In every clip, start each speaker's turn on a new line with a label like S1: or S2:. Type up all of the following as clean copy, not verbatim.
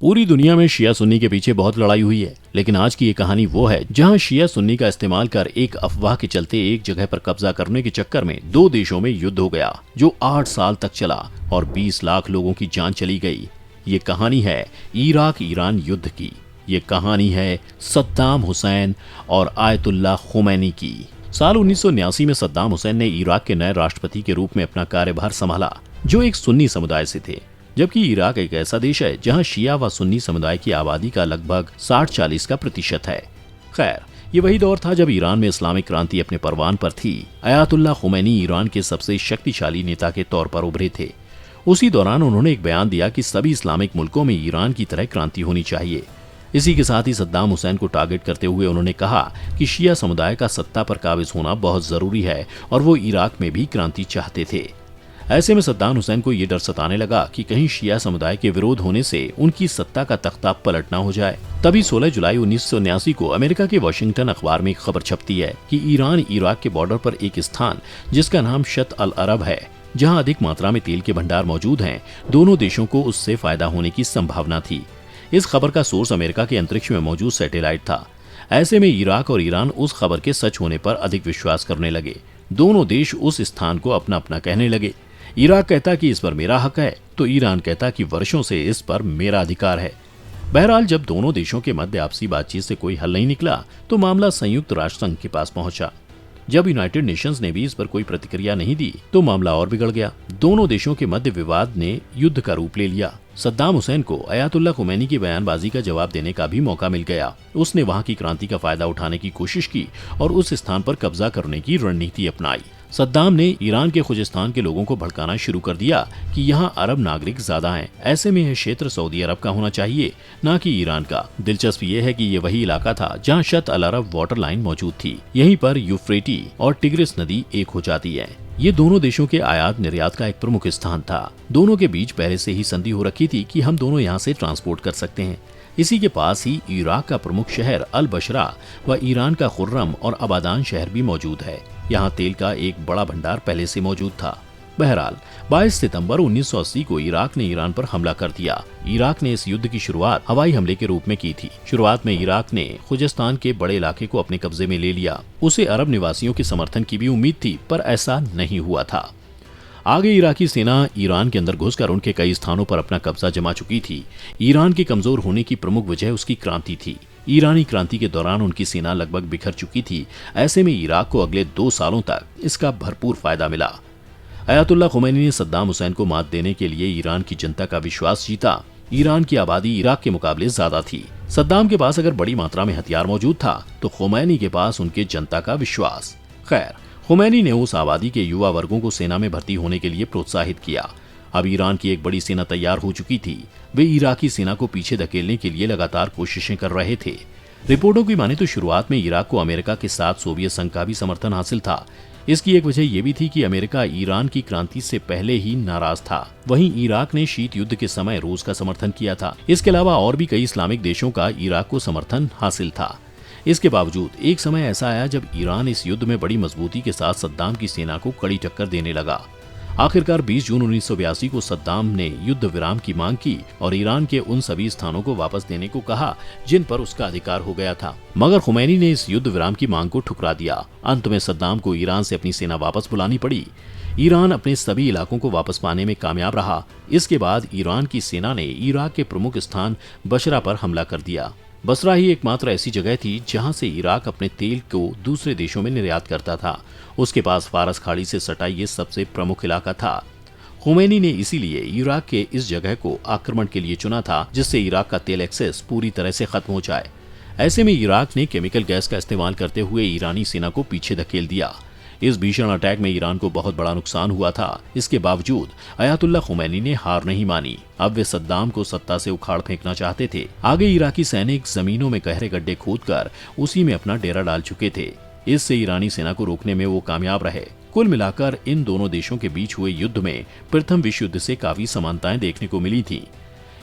S1: पूरी दुनिया में शिया सुन्नी के पीछे बहुत लड़ाई हुई है, लेकिन आज की ये कहानी वो है जहां शिया सुन्नी का इस्तेमाल कर एक अफवाह के चलते एक जगह पर कब्जा करने के चक्कर में दो देशों में युद्ध हो गया जो 8 साल तक चला और 20 लाख लोगों की जान चली गई। ये कहानी है इराक ईरान युद्ध की। ये कहानी है सद्दाम हुसैन और आयतुल्लाह खुमैनी की। साल 1979 में सद्दाम हुसैन ने इराक के नए राष्ट्रपति के रूप में अपना कार्यभार संभाला जो एक सुन्नी समुदाय से थे, जबकि इराक एक ऐसा देश है जहां शिया व सुन्नी समुदाय की आबादी का लगभग 60-40 का प्रतिशत है। खैर, ये वही दौर था जब ईरान में इस्लामिक क्रांति अपने परवान पर थी। आयतुल्लाह खुमैनी ईरान के सबसे शक्तिशाली नेता के तौर पर उभरे थे। उसी दौरान उन्होंने एक बयान दिया कि सभी इस्लामिक मुल्कों में ईरान की तरह क्रांति होनी चाहिए। इसी के साथ ही सद्दाम हुसैन को टारगेट करते हुए उन्होंने कहा कि शिया समुदाय का सत्ता पर काबिज होना बहुत जरूरी है और वो इराक में भी क्रांति चाहते थे। ऐसे में सद्दाम हुसैन को ये डर सताने लगा कि कहीं शिया समुदाय के विरोध होने से उनकी सत्ता का तख्ता पलट न हो जाए। तभी 16 जुलाई 1979 को अमेरिका के वॉशिंगटन अखबार में एक खबर छपती है कि ईरान इराक के बॉर्डर पर एक स्थान जिसका नाम शत अल अरब है, जहां अधिक मात्रा में तेल के भंडार मौजूद हैं, दोनों देशों को उससे फायदा होने की संभावना थी। इस खबर का सोर्स अमेरिका के अंतरिक्ष में मौजूद सैटेलाइट था। ऐसे में इराक और ईरान उस खबर के सच होने पर अधिक विश्वास करने लगे। दोनों देश उस स्थान को अपना अपना कहने लगे। इराक कहता कि इस पर मेरा हक है, तो ईरान कहता कि वर्षों से इस पर मेरा अधिकार है। बहरहाल, जब दोनों देशों के मध्य आपसी बातचीत से कोई हल नहीं निकला तो मामला संयुक्त राष्ट्र संघ के पास पहुंचा। जब यूनाइटेड नेशंस ने भी इस पर कोई प्रतिक्रिया नहीं दी तो मामला और बिगड़ गया। दोनों देशों के मध्य विवाद ने युद्ध का रूप ले लिया। सद्दाम हुसैन को आयतुल्लाह खुमैनी की बयानबाजी का जवाब देने का भी मौका मिल गया। उसने वहां की क्रांति का फायदा उठाने की कोशिश की और उस स्थान पर कब्जा करने की रणनीति अपनाई। सद्दाम ने ईरान के खुजिस्तान के लोगों को भड़काना शुरू कर दिया कि यहाँ अरब नागरिक ज्यादा हैं, ऐसे में यह क्षेत्र सऊदी अरब का होना चाहिए, न कि ईरान का। दिलचस्प ये है कि ये वही इलाका था जहाँ शत अल अरब वाटर लाइन मौजूद थी। यहीं पर यूफ्रेटी और टिग्रिस नदी एक हो जाती है। ये दोनों देशों के आयात निर्यात का एक प्रमुख स्थान था। दोनों के बीच पहले से ही संधि हो रखी थी कि हम दोनों यहाँ से ट्रांसपोर्ट कर सकते हैं। इसी के पास ही इराक का प्रमुख शहर अल बशरा व ईरान का खुर्रम और अबादान शहर भी मौजूद है। यहाँ तेल का एक बड़ा भंडार पहले से मौजूद था। बहरहाल, 22 सितंबर 1980 को इराक ने ईरान पर हमला कर दिया। इराक ने इस युद्ध की शुरुआत हवाई हमले के रूप में की थी। शुरुआत में इराक ने खुजिस्तान के बड़े इलाके को अपने कब्जे में ले लिया। उसे अरब निवासियों के समर्थन की भी उम्मीद थी, पर ऐसा नहीं हुआ था। आगे इराकी सेना ईरान के अंदर घुसकर उनके कई स्थानों पर अपना कब्जा जमा चुकी थी। ईरान के कमजोर होने की प्रमुख वजह उसकी क्रांति थी। ईरानी क्रांति के दौरान उनकी सेना लगभग बिखर चुकी थी। ऐसे में इराक को अगले 2 सालों तक इसका भरपूर फायदा मिला। आयतुल्लाह खुमैनी ने सद्दाम हुसैन को मात देने के लिए ईरान की जनता का विश्वास जीता। ईरान की आबादी इराक के मुकाबले ज्यादा थी। सद्दाम के पास अगर बड़ी मात्रा में हथियार मौजूद था तो खुमैनी के पास उनके जनता का विश्वास। खैर, खुमैनी ने उस आबादी के युवा वर्गों को सेना में भर्ती होने के लिए प्रोत्साहित किया। अब ईरान की एक बड़ी सेना तैयार हो चुकी थी। वे इराकी सेना को पीछे धकेलने के लिए लगातार कोशिशें कर रहे थे। रिपोर्टों की माने तो शुरुआत में इराक को अमेरिका के साथ सोवियत संघ का भी समर्थन हासिल था। इसकी एक वजह यह भी थी कि अमेरिका ईरान की क्रांति से पहले ही नाराज था। वहीं इराक ने शीत युद्ध के समय रूस का समर्थन किया था। इसके अलावा और भी कई इस्लामिक देशों का इराक को समर्थन हासिल था। इसके बावजूद एक समय ऐसा आया जब ईरान इस युद्ध में बड़ी मजबूती के साथ सद्दाम की सेना को कड़ी टक्कर देने लगा। आखिरकार 20 जून 1982 को सद्दाम ने युद्ध विराम की मांग की और ईरान के उन सभी स्थानों को वापस देने को कहा जिन पर उसका अधिकार हो गया था। मगर खुमैनी ने इस युद्ध विराम की मांग को ठुकरा दिया। अंत में सद्दाम को ईरान से अपनी सेना वापस बुलानी पड़ी। ईरान अपने सभी इलाकों को वापस पाने में कामयाब रहा। इसके बाद ईरान की सेना ने इराक के प्रमुख स्थान बशरा पर हमला कर दिया। बसरा ही एकमात्र ऐसी जगह थी जहां से इराक अपने तेल को दूसरे देशों में निर्यात करता था। उसके पास फारस खाड़ी से सटा ये सबसे प्रमुख इलाका था। खुमैनी ने इसीलिए इराक के इस जगह को आक्रमण के लिए चुना था, जिससे इराक का तेल एक्सेस पूरी तरह से खत्म हो जाए। ऐसे में इराक ने केमिकल गैस का इस्तेमाल करते हुए ईरानी सेना को पीछे धकेल दिया। इस भीषण अटैक में ईरान को बहुत बड़ा नुकसान हुआ था। इसके बावजूद आयतुल्लाह खुमैनी ने हार नहीं मानी। अब वे सद्दाम को सत्ता से उखाड़ फेंकना चाहते थे। आगे इराकी सैनिक जमीनों में गहरे गड्ढे खोदकर उसी में अपना डेरा डाल चुके थे। इससे ईरानी सेना को रोकने में वो कामयाब रहे। कुल मिलाकर इन दोनों देशों के बीच हुए युद्ध में प्रथम विश्व युद्ध से काफी समानताएं देखने को मिली थी।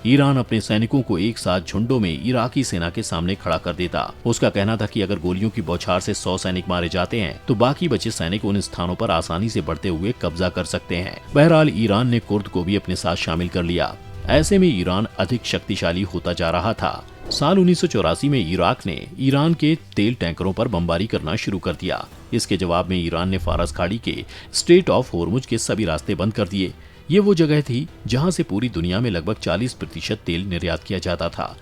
S1: ईरान अपने सैनिकों को एक साथ झुंडों में इराकी सेना के सामने खड़ा कर देता। उसका कहना था कि अगर गोलियों की बौछार से 100 सैनिक मारे जाते हैं तो बाकी बचे सैनिक उन स्थानों पर आसानी से बढ़ते हुए कब्जा कर सकते हैं। बहरहाल ईरान ने कुर्द को भी अपने साथ शामिल कर लिया। ऐसे में ईरान अधिक शक्तिशाली होता जा रहा था। साल 1984 में इराक ने ईरान के तेल टैंकरों पर बमबारी करना शुरू कर दिया। इसके जवाब में ईरान ने फारस खाड़ी के स्ट्रेट ऑफ होर्मुज के सभी रास्ते बंद कर दिए। ये वो जगह थी जहां से पूरी दुनिया में लगभग 40% तेल निर्यात किया जाता था।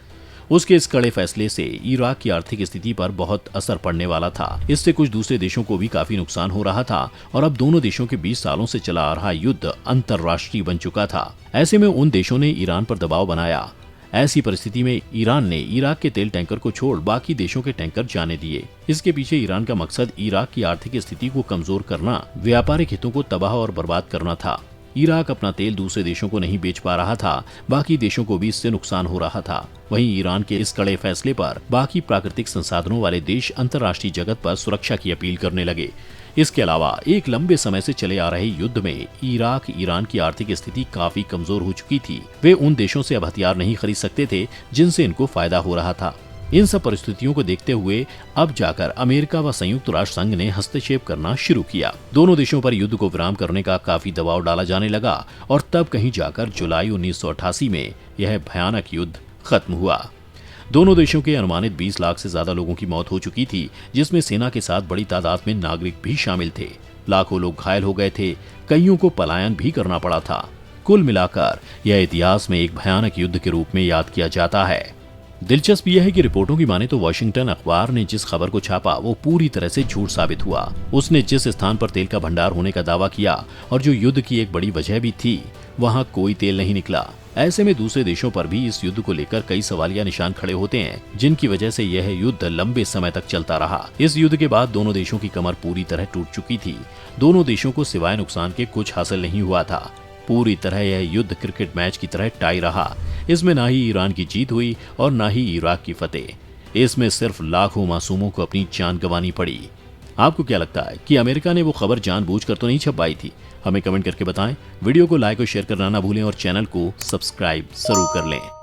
S1: उसके इस कड़े फैसले से इराक की आर्थिक स्थिति पर बहुत असर पड़ने वाला था। इससे कुछ दूसरे देशों को भी काफी नुकसान हो रहा था और अब दोनों देशों के 20 सालों से चला आ रहा युद्ध अंतर्राष्ट्रीय बन चुका था। ऐसे में उन देशों ने ईरान पर दबाव बनाया। ऐसी परिस्थिति में ईरान ने इराक के तेल टैंकर को छोड़ बाकी देशों के टैंकर जाने दिए। इसके पीछे ईरान का मकसद इराक की आर्थिक स्थिति को कमजोर करना, व्यापारिक हितों को तबाह और बर्बाद करना था। इराक अपना तेल दूसरे देशों को नहीं बेच पा रहा था, बाकी देशों को भी इससे नुकसान हो रहा था। वहीं ईरान के इस कड़े फैसले पर बाकी प्राकृतिक संसाधनों वाले देश अंतर्राष्ट्रीय जगत पर सुरक्षा की अपील करने लगे। इसके अलावा एक लंबे समय से चले आ रहे युद्ध में इराक ईरान की आर्थिक स्थिति काफी कमजोर हो चुकी थी। वे उन देशों से अब हथियार नहीं खरीद सकते थे जिनसे इनको फायदा हो रहा था। इन सब परिस्थितियों को देखते हुए अब जाकर अमेरिका व संयुक्त राष्ट्र संघ ने हस्तक्षेप करना शुरू किया। दोनों देशों पर युद्ध को विराम करने का काफी दबाव डाला जाने लगा और तब कहीं जाकर जुलाई 1988 में यह भयानक युद्ध खत्म हुआ। दोनों देशों के अनुमानित 20 लाख से ज्यादा लोगों की मौत हो चुकी थी, जिसमें सेना के साथ बड़ी तादाद में नागरिक भी शामिल थे। लाखों लोग घायल हो गए थे, कईयों को पलायन भी करना पड़ा था। कुल मिलाकर यह इतिहास में एक भयानक युद्ध के रूप में याद किया जाता है। दिलचस्प यह है कि रिपोर्टों की माने तो वॉशिंगटन अखबार ने जिस खबर को छापा वो पूरी तरह से झूठ साबित हुआ। उसने जिस स्थान पर तेल का भंडार होने का दावा किया और जो युद्ध की एक बड़ी वजह भी थी, वहां कोई तेल नहीं निकला। ऐसे में दूसरे देशों पर भी इस युद्ध को लेकर कई सवालिया निशान खड़े होते हैं, जिनकी वजह से यह युद्ध लंबे समय तक चलता रहा। इस युद्ध के बाद दोनों देशों की कमर पूरी तरह टूट चुकी थी। दोनों देशों को सिवाय नुकसान के कुछ हासिल नहीं हुआ था। पूरी तरह यह युद्ध क्रिकेट मैच की तरह टाई रहा। इसमें ना ही ईरान की जीत हुई और ना ही इराक की फतेह। इसमें सिर्फ लाखों मासूमों को अपनी जान गंवानी पड़ी। आपको क्या लगता है कि अमेरिका ने वो खबर जानबूझकर तो नहीं छपाई थी? हमें कमेंट करके बताएं। वीडियो को लाइक और शेयर करना ना भूलें और चैनल को सब्सक्राइब जरूर कर लें।